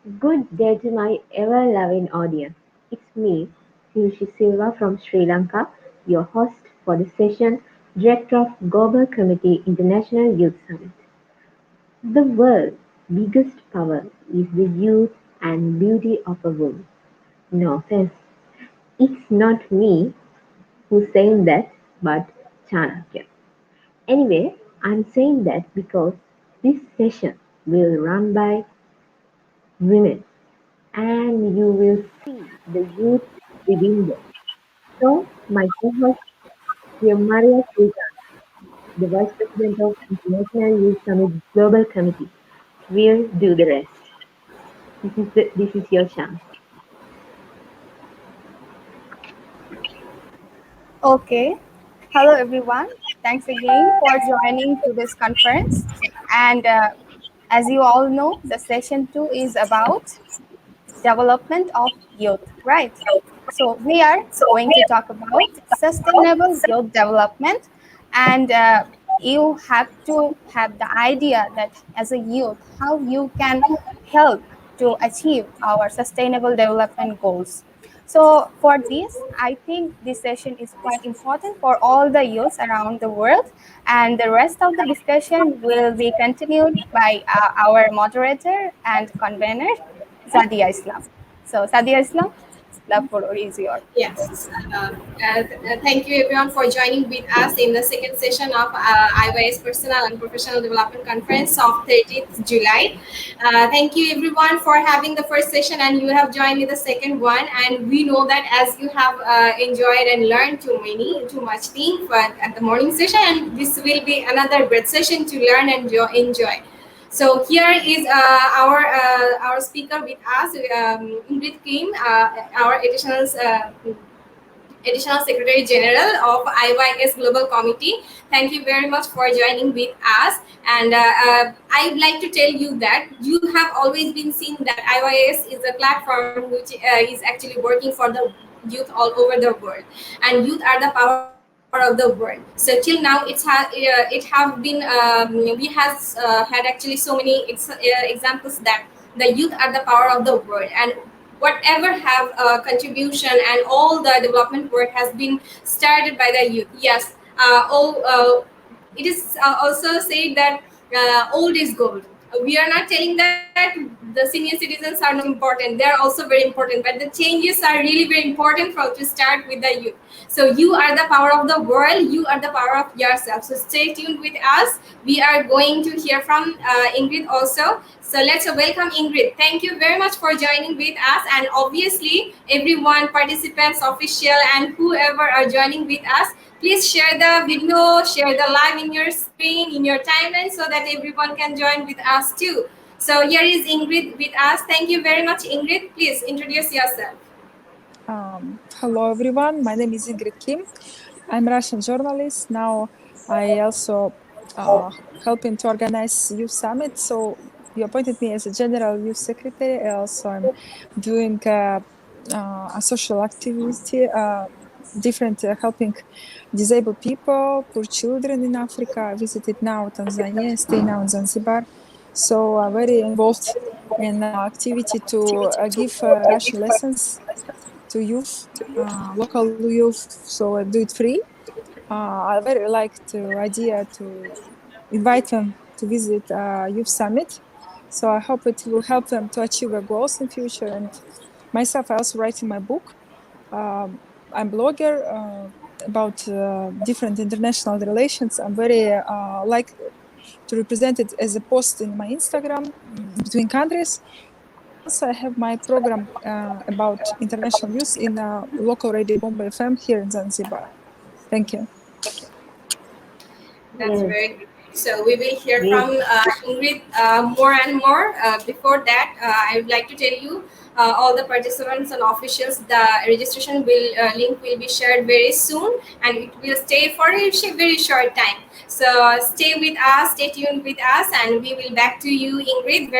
Good day to my ever-loving audience. It's me, Piyushi Silva from Sri Lanka, your host for the session, Director of Global Committee International Youth Summit. The world's biggest power is the youth and beauty of a woman. No offense, it's not me who's saying that, but Chanakya. Anyway, I'm saying that because this session will run by women and you will see the youth within them. So, my co-host here, Maria Sultan, the Vice President of International Youth Summit Global Committee, will do the rest. This is your chance. Okay. Hello, everyone. Thanks again for joining to this conference. And as you all know, the session 2 is about development of youth, right? So we are going to talk about sustainable youth development, and you have to have the idea that as a youth, how you can help to achieve our sustainable development goals. So for this, I think this session is quite important for all the youths around the world, and the rest of the discussion will be continued by our moderator and convener, Sadia Islam. So, Sadia Islam, the floor is yours. Yes. Thank you everyone for joining with us in the second session of IYS Personal and Professional Development Conference of 30th July. Thank you everyone for having the first session and you have joined in the second one. And we know that as you have enjoyed and learned too much things at the morning session, and this will be another great session to learn and enjoy. So here is our speaker with us, Ingrid Kim, our additional Secretary General of IYS Global Committee. Thank you very much for joining with us. And I'd like to tell you that you have always been seeing that IYS is a platform which is actually working for the youth all over the world. And youth are the power of the world. So till now, it have been we has had actually so many examples that the youth are the power of the world, and whatever have contribution and all the development work has been started by the youth. Yes, it is also said that old is gold. We are not telling that the senior citizens are not important. They are also very important, but the changes are really very important for to start with the youth. So you are the power of the world. You are the power of yourself. So stay tuned with us. We are going to hear from Ingrid also. So let's welcome Ingrid. Thank you very much for joining with us. And obviously, everyone, participants, official, and whoever are joining with us, please share the video, share the live in your screen, in your timeline, so that everyone can join with us too. So here is Ingrid with us. Thank you very much, Ingrid. Please introduce yourself. Hello, everyone. My name is Ingrid Kim. I'm a Russian journalist. Now I also helping to organize youth summit. So you appointed me as a general youth secretary. Also, I'm doing a social activity, different helping disabled people, poor children in Africa. I visited now Tanzania, stay now in Zanzibar. So very involved in activity to give Russian lessons to youth, local youth. So I do it free. I very like the idea to invite them to visit youth summit. So I hope it will help them to achieve their goals in future. And myself, I also writing my book. I'm blogger about different international relations. I'm very like to represent it as a post in my Instagram between countries. Also, I have my program about international youth in local radio Bombay FM here in Zanzibar. Thank you. That's very good. So we will hear from Ingrid more and more. Before that, I would like to tell you all the participants and officials, the registration link will be shared very soon, and it will stay for a very short time. So stay with us, stay tuned with us, and we will back to you, Ingrid,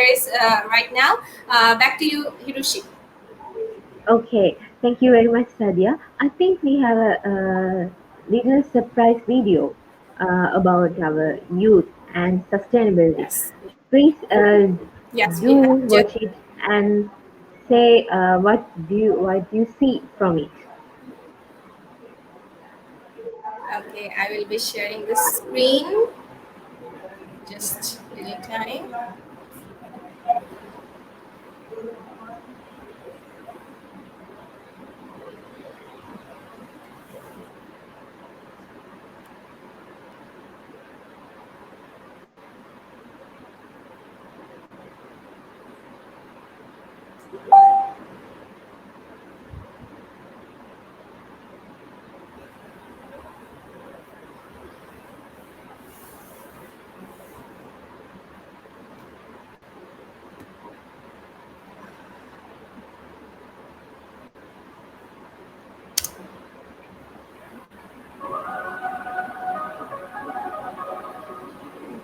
right now. Back to you, Hiroshi. Okay, thank you very much, Sadia. I think we have a little surprise video about our youth and sustainability. Yes. Please Yes, do we have. watch it and say what you see from it. Okay, I will be sharing the screen. Just a little time.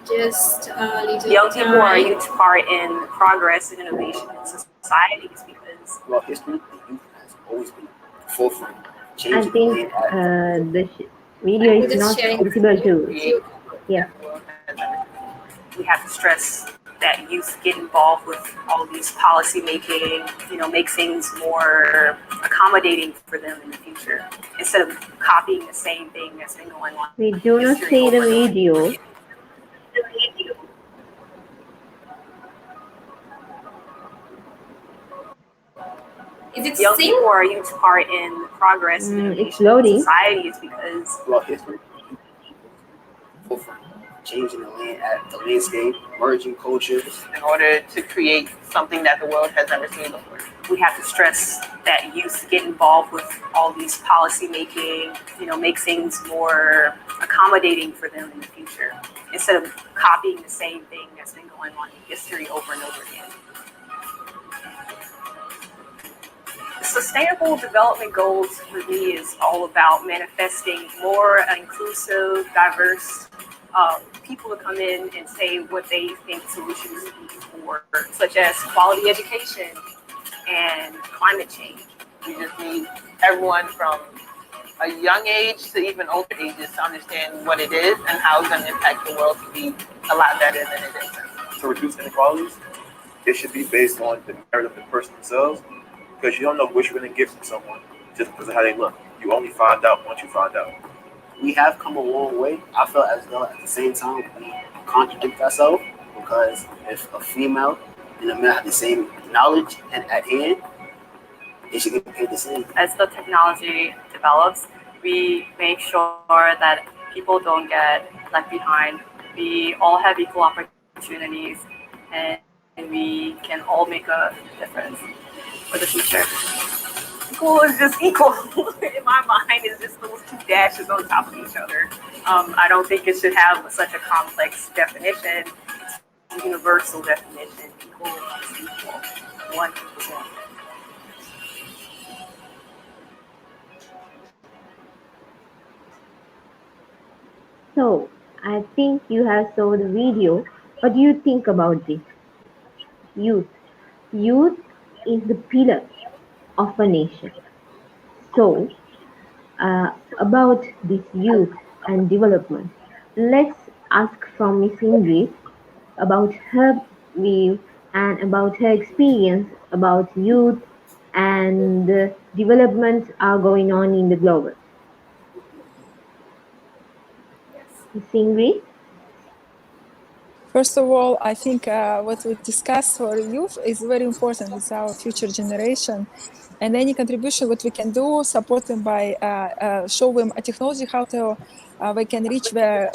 Just a little Young people are a time. huge part in progress and innovation in societies because Throughout history, the youth has always been at the forefront, I changing the think land at the video I'm is just not sharing the visible screen. too. Yes. we have to stress that youth get involved with all these policy making, make things more accommodating for them in the future instead of copying the same thing that's been going on We in do not history see over the and over video. again. Is it Young seen? people are a huge part in the progress and It's innovation in loading. society is because throughout history, forefront, changing the land at the landscape, merging cultures. In order to create something that the world has never seen before. we have to stress that youth get involved with all these policy making, make things more accommodating for them in the future instead of copying the same thing that's been going on in history over and over again. Sustainable development goals for me is all about manifesting more inclusive, diverse people to come in and say what they think solutions be for, such as quality education and climate change. We just need everyone from a young age to even older ages to understand what it is and how it's going to impact the world to be a lot better than it is. To reduce inequalities, it should be based on the merit of the person themselves, because you don't know what you're going to get from someone just because of how they look. You only find out once you find out. We have come a long way. I feel as though at the same time we contradict ourselves, because if a female and a male have the same knowledge and at hand, they should get paid the same. As the technology develops, we make sure that people don't get left behind. We all have equal opportunities, and we can all make a difference for the future. Equal is just equal. In my mind, it's just those two dashes on top of each other. I don't think it should have such a complex definition. It's a universal definition. Equal is equal. One equals one. So, I think you have saw the video. What do you think about this? Youth. Youth is the pillar of a nation. So, about this youth and development, let's ask from Miss Ingrid about her view and about her experience about youth and developments are going on in the global. Miss Ingrid? First of all, I think what we discussed for youth is very important. It's our future generation. And any contribution what we can do, support them by show them a technology, how to they can reach their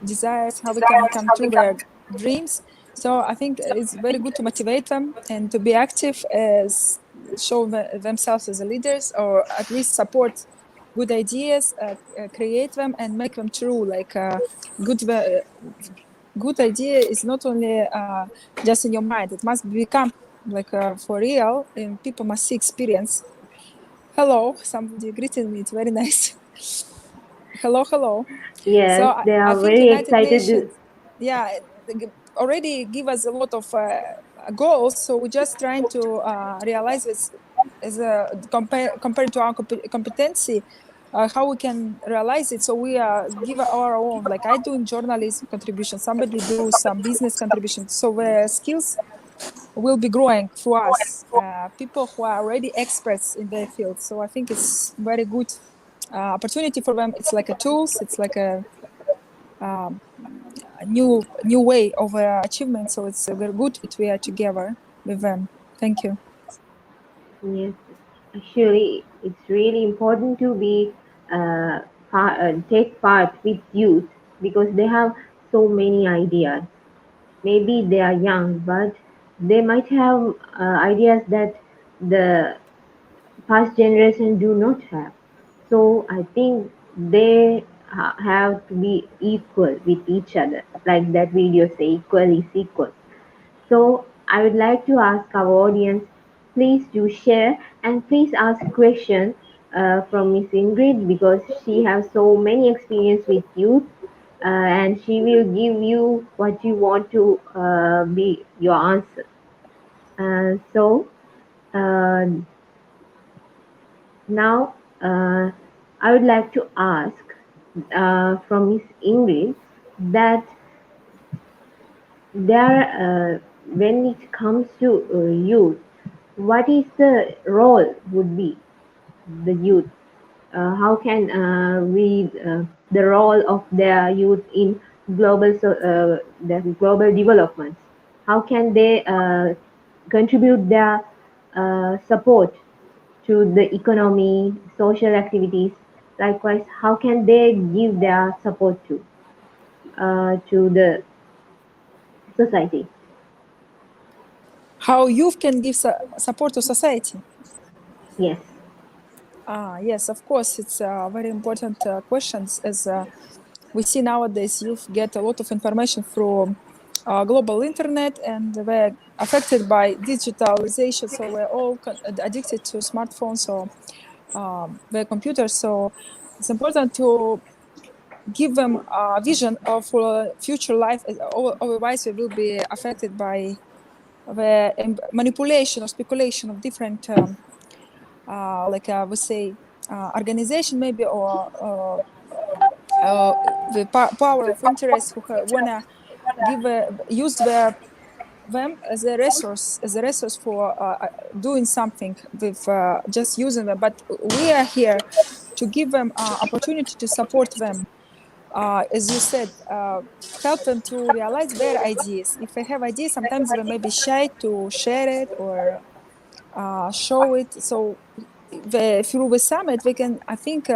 desires, how we can come true their dreams. So I think it's very good to motivate them and to be active, as show themselves as leaders, or at least support good ideas, create them and make them true. Like good idea is not only just in your mind; it must become like for real, and people must see experience. Hello, somebody greeted me. It's very nice. Hello. Yes, So they I are think very United excited. Nations, yeah, already give us a lot of goals. So we're just trying to realize this as a compared to our competency. How we can realize it. So we give our own, like I do in journalism contribution, somebody do some business contribution. So the skills will be growing through us, people who are already experts in their field. So I think it's very good opportunity for them. It's like a tools. It's like a new way of achievement. So it's very good that we are together with them. Thank you. Yes, actually, it's really important to be take part with youth because they have so many ideas. Maybe they are young, but they might have ideas that the past generation do not have. So I think they have to be equal with each other, like that video say, equal is equal. So I would like to ask our audience, please do share and please ask questions from Miss Ingrid because she has so many experience with youth and she will give you what you want to be your answer. So uh, now I would like to ask from Miss Ingrid that there, when it comes to youth, what is the role would be the youth? How can we the role of their youth in the global developments? How can they contribute their support to the economy, social activities? Likewise, how can they give their support to the society? How youth can give support to society? Yes. Yes, of course, it's very important questions as we see nowadays youth get a lot of information through global internet and we're affected by digitalization, so we're all addicted to smartphones or their computers. So it's important to give them a vision of future life, otherwise we will be affected by the manipulation or speculation of different like we say organization maybe or the power of interest who wanna use them as a resource for doing something with just using them. But we are here to give them opportunity to support them, as you said, help them to realize their ideas. If they have ideas, sometimes they may be shy to share it or show it. So through the summit we can, I think,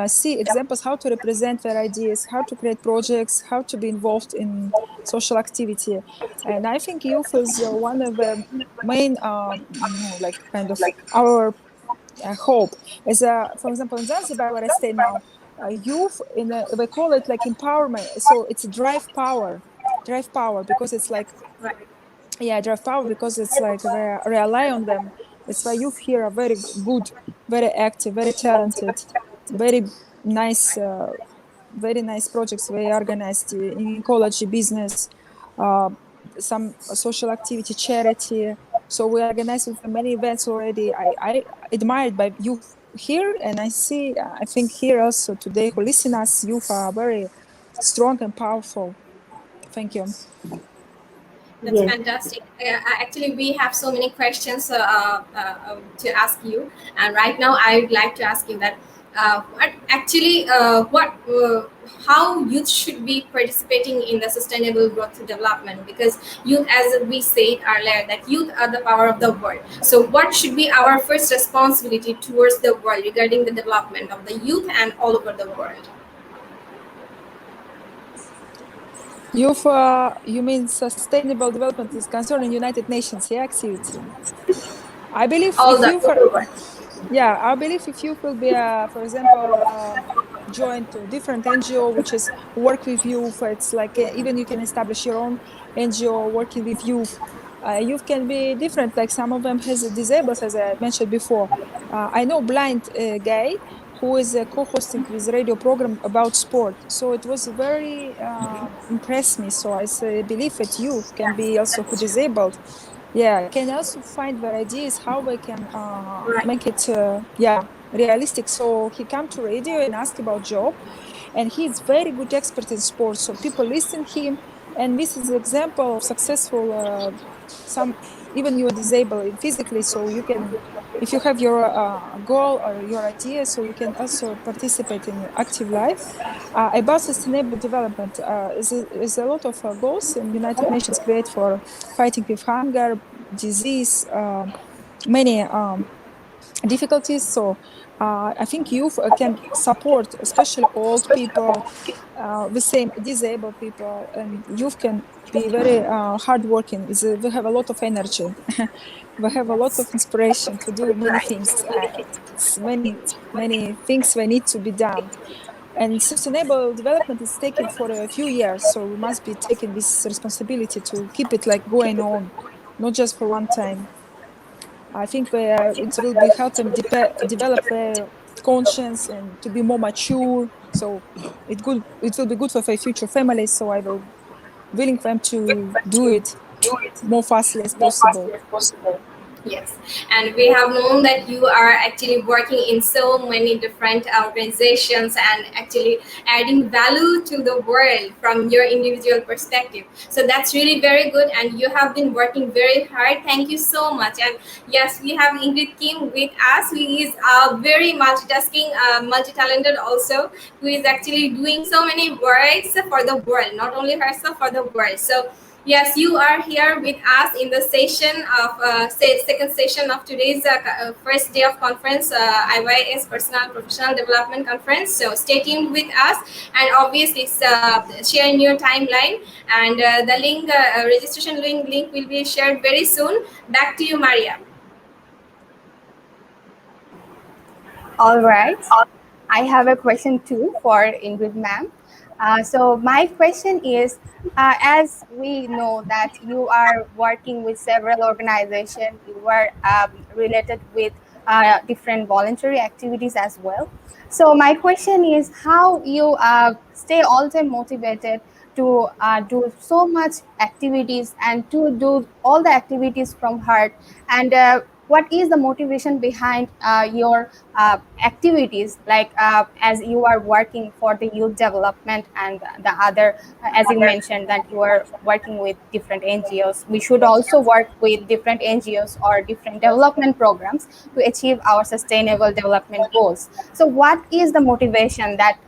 see examples how to represent their ideas, how to create projects, how to be involved in social activity. And I think youth is one of the main like kind of our hope. As for example in Zanzibar where I stay now, youth they call it like empowerment, so it's drive power because it's like drive power because it's like they rely on them. That's why youth here are very good, very active, very talented, very nice, very nice projects they organized in ecology, business, uh, some social activity, charity. So we organized with many events already. I admired by youth here, and I see, I think here also today who listen us, youth are very strong and powerful. Thank you. That's Yes. fantastic. Actually, we have so many questions to ask you, and right now I would like to ask you that how youth should be participating in the sustainable growth development, because youth, as we said earlier, that youth are the power of the world. So what should be our first responsibility towards the world regarding the development of the youth and all over the world? Youth, you mean sustainable development is concerning United Nations activity. I believe All if the you, I believe if you will be, for example, joined to different NGO which is work with youth, it's like even you can establish your own NGO working with youth. Youth can be different. Like some of them has disabled, as I mentioned before. I know blind guy who is co-hosting this radio program about sport. So it was very impressed me. So I believe that youth can be also who disabled. Yeah, can also find their ideas how they can make it realistic. So he come to radio and ask about job, and he's very good expert in sports. So people listen him, and this is an example of successful some, even you're disabled physically, so you can, if you have your goal or your idea, so you can also participate in active life. About sustainable development, is a lot of goals in United Nations create for fighting with hunger, disease, many difficulties. So I think youth can support, especially old people, the same disabled people, and youth can be very hardworking. We have a lot of energy. We have a lot of inspiration to do many things. It's many things that need to be done. And sustainable development is taken for a few years, so we must be taking this responsibility to keep it like going on, not just for one time. I think it will be help them develop their conscience and to be more mature. So it will be good for their future families. So I will willing them to do it more fastly as possible. Yes, and we have known that you are actually working in so many different organizations and actually adding value to the world from your individual perspective. So that's really very good, and you have been working very hard. Thank you so much. And yes, we have Ingrid Kim with us, who is very multitasking, multi-talented also, who is actually doing so many works for the world, not only herself, for the world. So yes, you are here with us in the session of second session of today's first day of conference, IYS Personal Professional Development Conference. So stay tuned with us, and obviously share in your timeline. And the link, registration link will be shared very soon. Back to you, Maria. All right. I have a question too for Ingrid ma'am. So my question is, as we know that you are working with several organizations, you are related with different voluntary activities as well. So my question is how you stay all time motivated to do so much activities and to do all the activities from heart, and what is the motivation behind your activities, like as you are working for the youth development and the other, as you mentioned that you are working with different NGOs. We should also work with different NGOs or different development programs to achieve our sustainable development goals. So what is the motivation that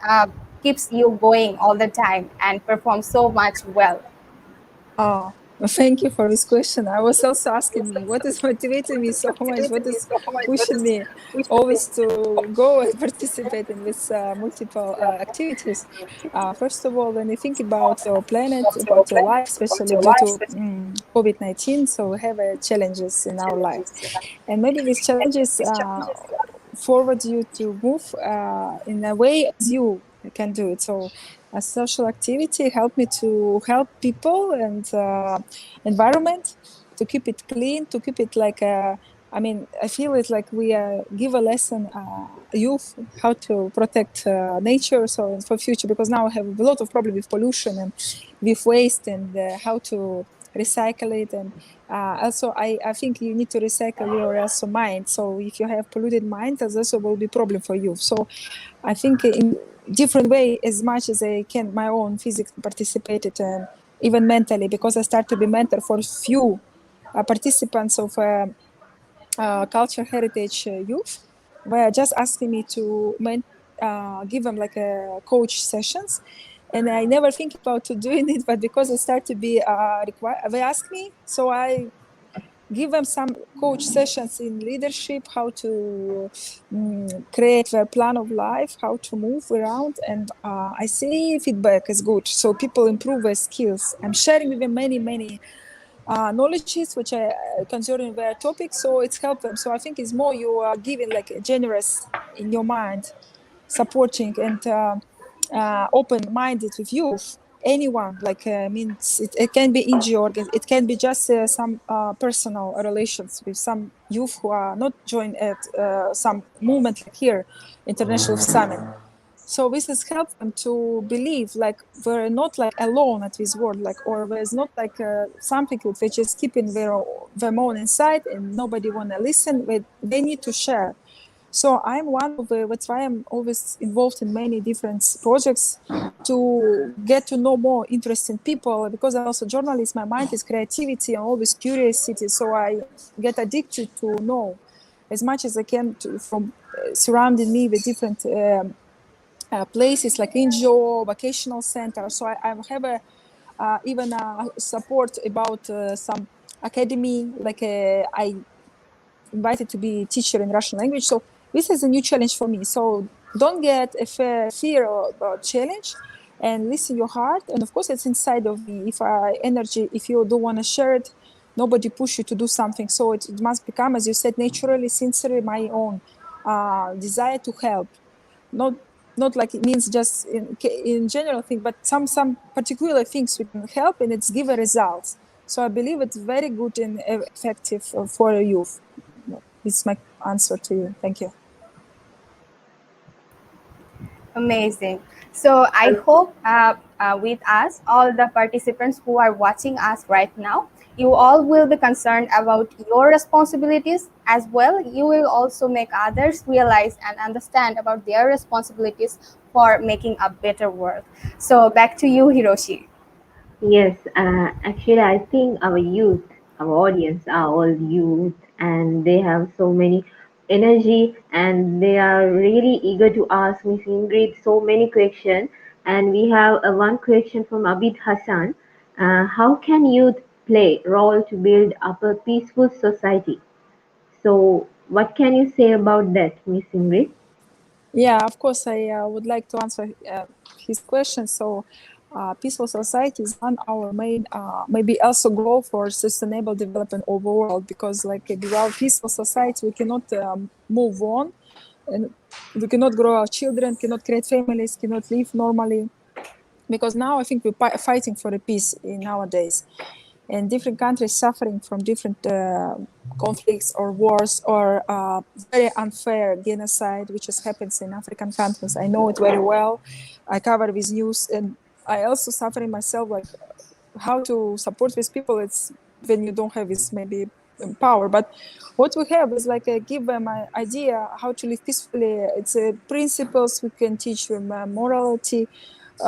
keeps you going all the time and perform so much well? Oh, thank you for this question. I was also asking me what is motivating me so much, what is pushing me always to go and participate in this multiple activities. First of all, when you think about our planet, about your life, especially due to COVID-19, so we have challenges in our life, and maybe these challenges forward you to move in a way as you can do it. So a social activity helped me to help people and environment, to keep it clean, to keep it like I mean, I feel it like we give a lesson youth how to protect nature, so for future, because now I have a lot of problem with pollution and with waste, and how to recycle it. And also I think you need to recycle your also mind. So if you have polluted mind, that also will be problem for you. So I think in different way, as much as I can, my own physics participated, and even mentally, because I started to be mentor for few participants of culture heritage youth, where just asking me to give them like a coach sessions. And I never think about to doing it, but because it started to be required, they ask me, so I give them some coach sessions in leadership, how to create their plan of life, how to move around, and I see feedback is good, so people improve their skills. I'm sharing with them many knowledges which are concerning their topic, so it's helped them. So I think it's more you are giving like generous in your mind, supporting and open-minded with youth, anyone, like means it can be NGO, it can be just some personal relations with some youth who are not joined at some movement like here, International Summit. So this has helped them to believe like we're not like alone at this world, like, or there's not like something which is keeping their own inside and nobody want to listen. They need to share. So I'm one of that's why I'm always involved in many different projects to get to know more interesting people, because I'm also a journalist. My mind is creativity and always curiosity, so I get addicted to know as much as I can from surrounding me with different places like NGO, vocational center. So I have a even support about some academy, like I invited to be teacher in Russian language. So this is a new challenge for me. So don't get a fear about challenge, and listen your heart. And of course, it's inside of me. If energy, if you don't want to share it, nobody push you to do something. So it must become, as you said, naturally, sincerely my own desire to help. Not not like it means just in general thing, but some particular things we can help, and it's give a results. So I believe it's very good and effective for youth. It's my answer to you. Thank you. Amazing. So I hope with us, all the participants who are watching us right now, you all will be concerned about your responsibilities as well. You will also make others realize and understand about their responsibilities for making a better world. So back to you, Hiroshi. Yes, actually, I think our youth, our audience are all youth, and they have so many energy, and they are really eager to ask Miss Ingrid so many questions. And we have one question from Abid Hassan. How can youth play role to build up a peaceful society? So, what can you say about that, Miss Ingrid? Yeah, of course, I would like to answer his question. So, peaceful society is one our main, maybe also goal for sustainable development overall. Because, like, without peaceful society, we cannot move on, and we cannot grow our children, cannot create families, cannot live normally. Because now I think we're fighting for a peace in nowadays, and different countries suffering from different conflicts or wars or very unfair genocide, which just happens in African countries. I know it very well. I cover this news, and I also suffering myself, like how to support these people. It's when you don't have this maybe power, but what we have is like give them an idea how to live peacefully. It's principles we can teach them, morality,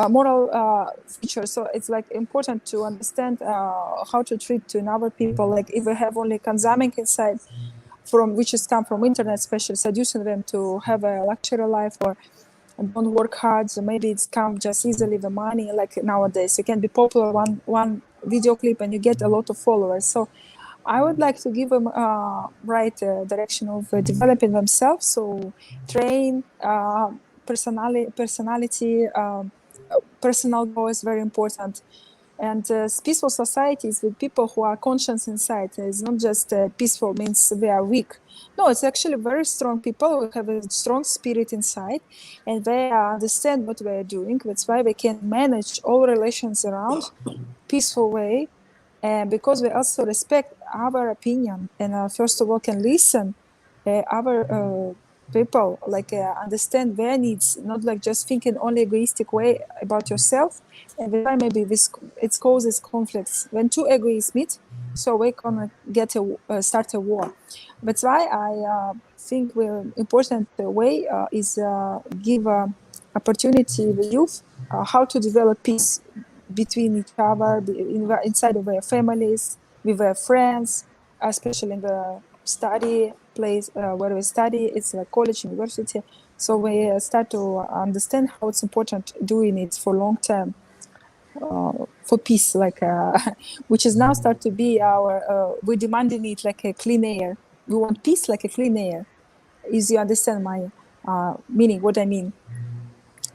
moral features. So it's like important to understand how to treat to another people. Like if we have only consuming inside, from which has come from internet, especially seducing them to have a luxury life or don't work hard. So maybe it's come just easily the money. Like nowadays, you can be popular one video clip and you get a lot of followers. So I would like to give them right direction of developing themselves. So train personality. Personal growth is very important, and peaceful societies with people who are conscious inside. It's not just peaceful means they are weak. No, it's actually very strong people who have a strong spirit inside, and they understand what they are doing. That's why they can manage all relations around peaceful way, and because we also respect our opinion, and first of all can listen our people, like understand their needs, not like just thinking only egoistic way about yourself. And then maybe this it causes conflicts when two egoists meet, so we gonna get start a war. That's why I think the important way is give opportunity the youth how to develop peace between each other, inside of their families, with their friends, especially in the study place where we study. It's like college, university. So we start to understand how it's important doing it for long term, for peace, like which is now start to be our. We're demanding it like a clean air. We want peace like a clean air. Is you understand my meaning? What I mean?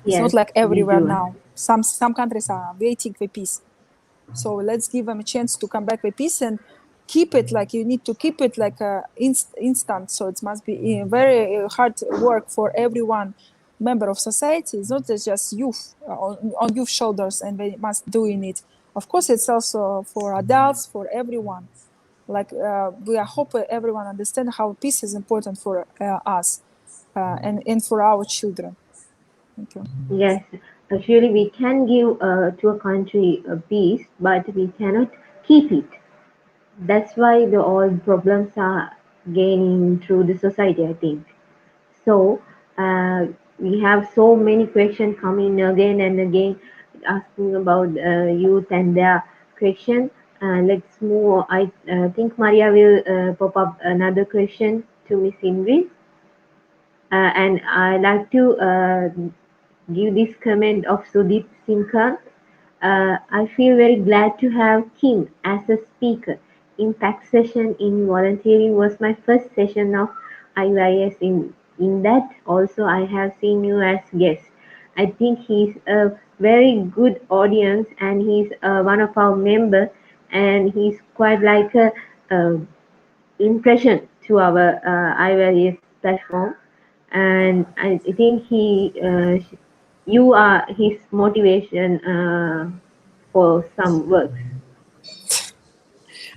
It's not Yes, like we everywhere do. now. Some countries are waiting for peace. So let's give them a chance to come back with peace and keep it like you need to keep it like instant. So it must be very hard work for everyone member of society. It's not just youth on youth shoulders, and they must doing it. Of course, it's also for adults, for everyone. Like we hope everyone understand how peace is important for us and for our children. Thank you. Yes, actually, we can give to a country a peace, but we cannot keep it. That's why the all problems are gaining through the society, I think. So we have so many questions coming again and again asking about youth and their question. Let's move. I think Maria will pop up another question to Miss Ingrid. And I like to give this comment of Sudip Simka. I feel very glad to have Kim as a speaker. Impact session in volunteering was my first session of IYS. In that also I have seen you as guest. I think he's a very good audience and he's one of our member and he's quite like a impression to our IYS platform, and I think you are his motivation for some works.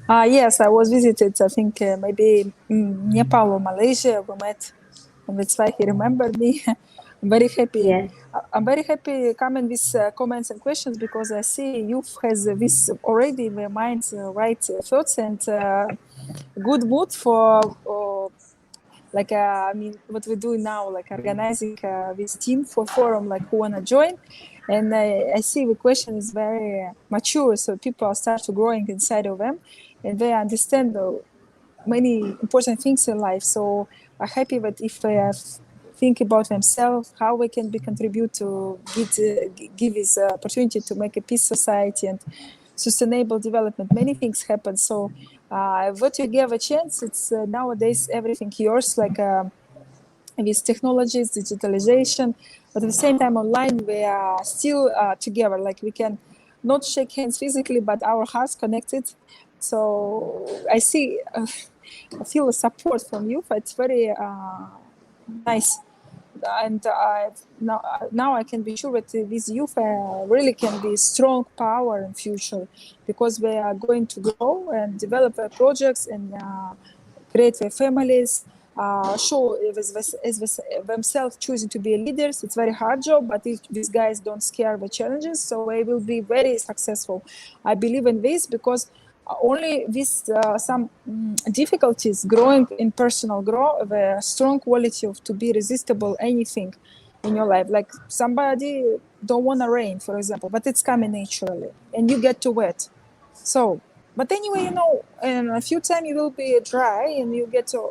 Yes, I was visited, I think maybe Nepal or Malaysia. We met, and that's why he remembered me. I'm very happy. Yes, I'm very happy coming with comments and questions because I see youth has this already in their minds right thoughts and good mood for like I mean what we do now, like organizing this team for forum, like who wanna join. And I see the question is very mature, so people start to growing inside of them, and they understand many important things in life. So I'm happy that if they think about themselves, how we can be contribute to give this opportunity to make a peace society and sustainable development. Many things happen. So what you give a chance, it's nowadays everything yours, like with technologies, digitalization, but at the same time online we are still together. Like we can not shake hands physically, but our hearts connected. So I see, I feel a support from you. It's very nice, and now I can be sure that this youth really can be strong power in future, because they are going to grow and develop their projects and create their families, show themselves choosing to be leaders. It's very hard job, but if these guys don't scare the challenges, so they will be very successful. I believe in this because only with some difficulties growing in personal growth, the strong quality of to be resistible anything in your life. Like somebody don't want to rain, for example, but it's coming naturally and you get to wet. So, but anyway, in a few time you will be dry and you get to,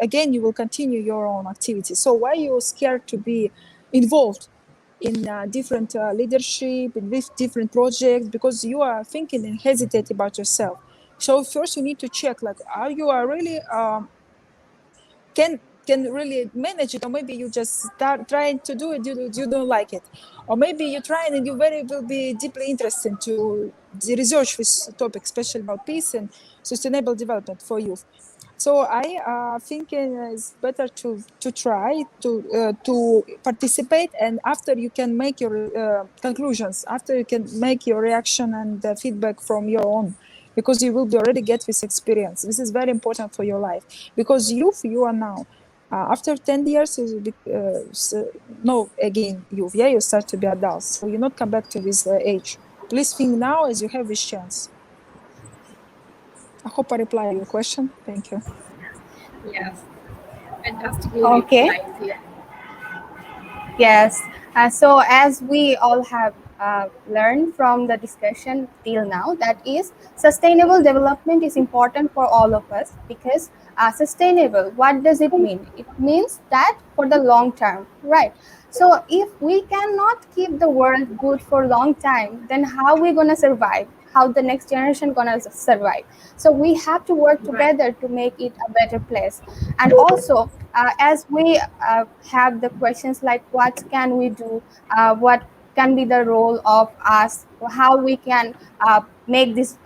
again, you will continue your own activity. So why you scared to be involved in different leadership, in different projects, because you are thinking and hesitate about yourself. So first you need to check, like, are you are really can really manage it, or maybe you just start trying to do it, you don't like it, or maybe you try and you very will be deeply interested to the research this topic, especially about peace and sustainable development for youth. So I think it's better to try to participate, and after you can make your conclusions, after you can make your reaction and feedback from your own, because you will be already get this experience. This is very important for your life, because youth you are now. After 10 years, you will be, no, again, youth, yeah, you start to be adults. So you not come back to this age. Please think now as you have this chance. I hope I reply your question. Thank you. Yes, fantastic. Okay. Yes. So as we all have learned from the discussion till now, that is sustainable development is important for all of us, because sustainable, what does it mean? It means that for the long term, right? So if we cannot keep the world good for a long time, then how we going to survive? How the next generation going to survive? So we have to work together to make it a better place. And also, as we have the questions like what can we do, what can be the role of us, how we can make this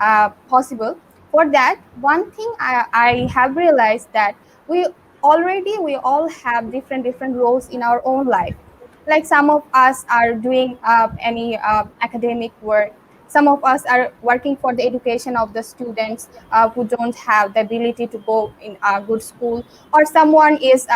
possible. For that, one thing I have realized that we all have different roles in our own life. Like some of us are doing any academic work, some of us are working for the education of the students who don't have the ability to go in a good school, or someone is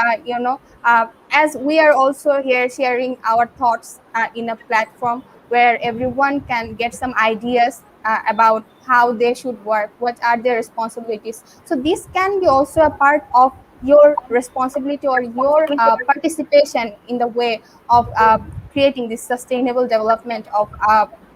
as we are also here sharing our thoughts in a platform where everyone can get some ideas about how they should work, what are their responsibilities. So this can be also a part of your responsibility or your participation in the way of creating this sustainable development of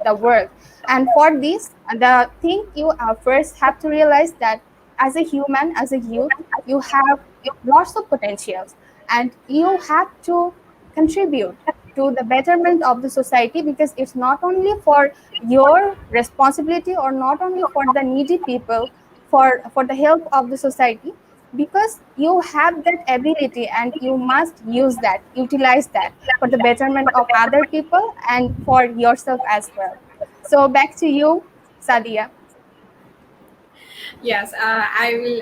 the world. And for this, the thing you first have to realize that as a human, as a youth, you have lots of potentials, and you have to contribute to the betterment of the society, because it's not only for your responsibility or not only for the needy people, for the help of the society, because you have that ability and you must use that, utilize that for the betterment of other people and for yourself as well. So back to you, Sadia. Yes, I will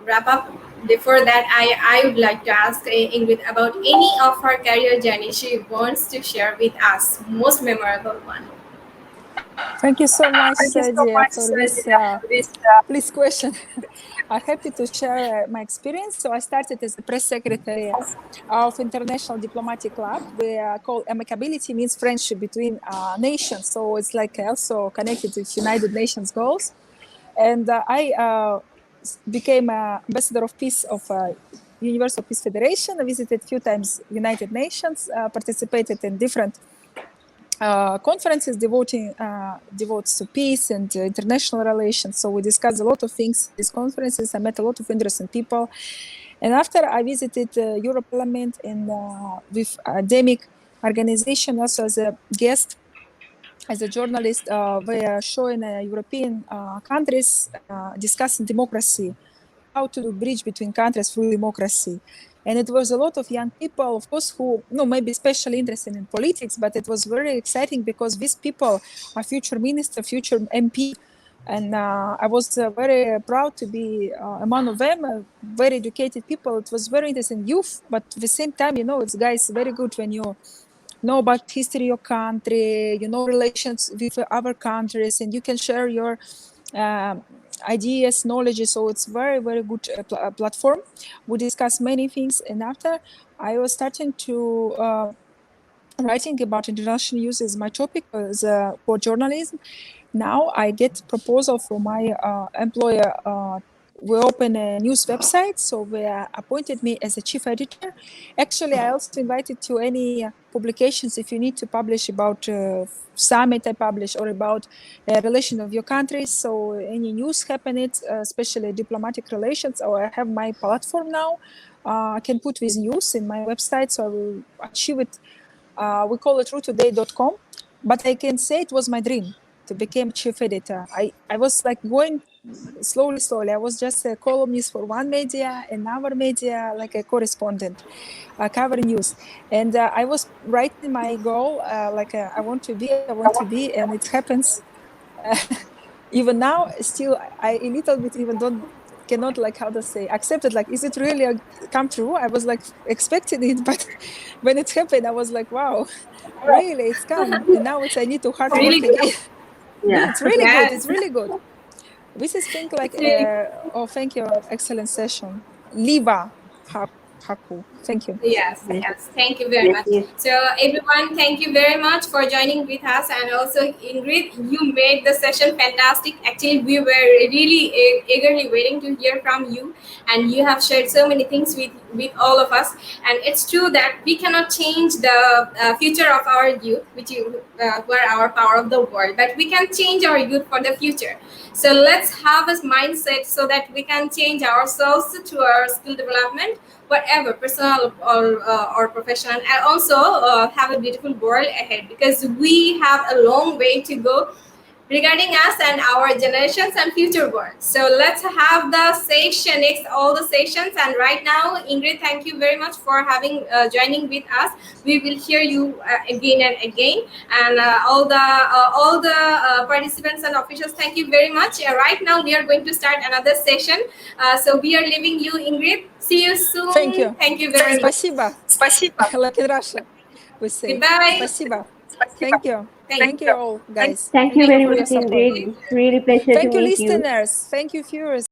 wrap up. Before that, I would like to ask Ingrid about any of her career journey she wants to share with us, most memorable one. Thank you so much, Sadia, for this please question. I'm happy to share my experience. So I started as the press secretary of International Diplomatic Club. We call amicability means friendship between nations. So it's like also connected with United Nations goals. And I became ambassador of peace of Universal Peace Federation. I visited a few times United Nations, participated in different conferences devotes to peace and international relations. So we discussed a lot of things at these conferences. I met a lot of interesting people. And after I visited Europe Parliament and with academic organization, also as a guest, as a journalist, we are showing European countries discussing democracy, how to bridge between countries through democracy. And it was a lot of young people, of course, who maybe especially interested in politics, but it was very exciting because these people are future minister, future MP. And I was very proud to be among of them, very educated people. It was very interesting youth, but at the same time, it's guys very good when you know about history of your country, relations with other countries, and you can share your ideas, knowledge. So it's very, very good platform. We discuss many things, and after I was starting to writing about international use as my topic as for journalism. Now I get proposal from my employer. We open a news website, so they appointed me as a chief editor. Actually, I also invited to any publications if you need to publish about summit I publish or about relation of your countries. So any news happening, especially diplomatic relations, or I have my platform now. I can put this news in my website, so I will achieve it. We call it roottoday.com, but I can say it was my dream to become chief editor. I was like going slowly. I was just a columnist for one media, another media, like a correspondent, covering news. And I was writing my goal, I want to be, and it happens. Even now, still, I a little bit even cannot how to say accept it. Like, is it really come true? I was like expecting it, but when it happened, I was like, wow, really, it's come. And now I need to hard work again. Yeah. It's really Yes. good. It's really good. This is thing oh, thank you, excellent session. Liva Haku. Thank you. Yes. Thank you very much. Yes. So everyone, thank you very much for joining with us, and also Ingrid, you made the session fantastic. Actually, we were really eagerly waiting to hear from you, and you have shared so many things with all of us. And it's true that we cannot change the future of our youth, which were our power of the world, but we can change our youth for the future. So let's have a mindset so that we can change ourselves to our skill development, whatever, personal or professional, and also have a beautiful world ahead, because we have a long way to go regarding us and our generations and future world. So let's have the session, next all the sessions. And right now, Ingrid, thank you very much for having joining with us. We will hear you again and again. And all the participants and officials, thank you very much. Right now, we are going to start another session. So we are leaving you, Ingrid. See you soon. Thank you. Thank you very much. Спасибо. Like in Russia, we say. Goodbye. Спасибо. Thank you. Thank you all, guys. Thank you very for your much, support. Ingrid. It's really pleasure Thank to you, meet you. listeners. Thank you, viewers.